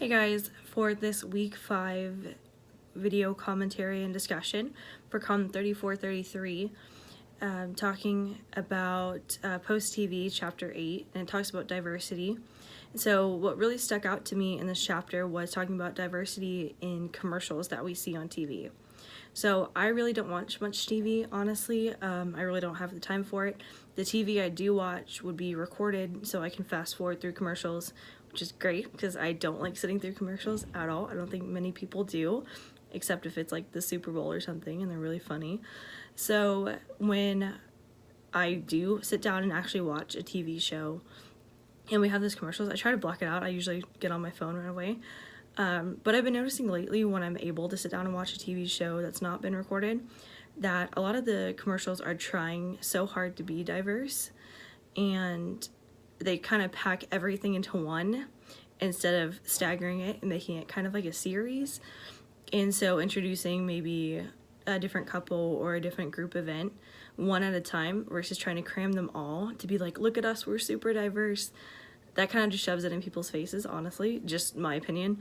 Hey guys, for this week 5 video commentary and discussion for COMM3433, talking about Post TV Chapter 8, and it talks about diversity. So what really stuck out to me in this chapter was talking about diversity in commercials that we see on TV. So I really don't watch much TV, honestly. I really don't have the time for it. The TV I do watch would be recorded, so I can fast forward through commercials, which is great because I don't like sitting through commercials at all. I don't think many people do, except if it's like the Super Bowl or something and they're really funny. So when I do sit down and actually watch a TV show and we have those commercials, I try to block it out. I usually get on my phone right away. But I've been noticing lately when I'm able to sit down and watch a TV show that's not been recorded that a lot of the commercials are trying so hard to be diverse, and they kind of pack everything into one instead of staggering it and making it kind of like a series. And so introducing maybe a different couple or a different group event one at a time versus trying to cram them all to be like, look at us, we're super diverse. That kind of just shoves it in people's faces, honestly, just my opinion.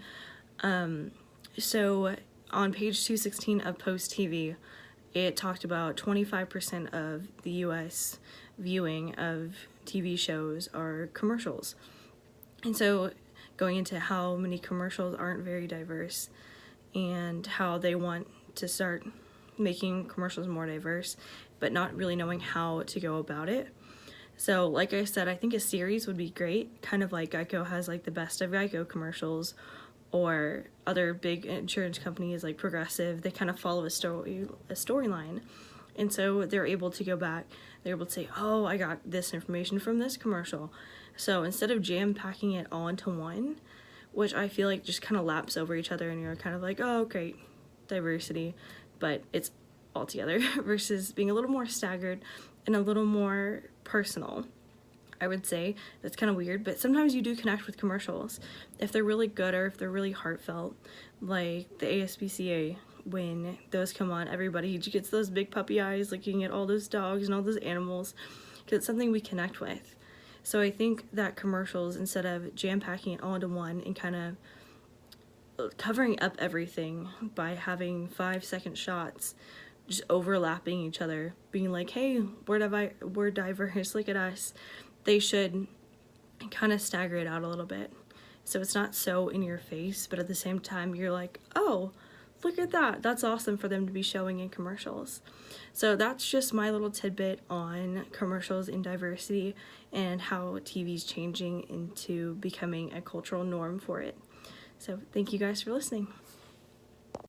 So on page 216 of Post TV, it talked about 25% of the US viewing of TV shows are commercials. And so going into how many commercials aren't very diverse and how they want to start making commercials more diverse, but not really knowing how to go about it. So like I said, I think a series would be great, kind of like Geico has like the best of Geico commercials, or other big insurance companies like Progressive. They kind of follow a storyline, and so they're able to go back, they're able to say, oh, I got this information from this commercial. So instead of jam-packing it all into one, which I feel like just kind of laps over each other and you're kind of like, oh, great, diversity, but it's all together, versus being a little more staggered and a little more personal. I would say that's kind of weird, but sometimes you do connect with commercials if they're really good or if they're really heartfelt, like the ASPCA. When those come on, everybody gets those big puppy eyes looking at all those dogs and all those animals because it's something we connect with. So I think that commercials, instead of jam-packing it all into one and kind of covering up everything by having 5-second shots just overlapping each other, being like, hey, we're diverse, look at us. They should kind of stagger it out a little bit so it's not so in your face, but at the same time you're like, oh, look at that, that's awesome for them to be showing in commercials. So that's just my little tidbit on commercials and diversity and how TV's changing into becoming a cultural norm for it. So thank you guys for listening.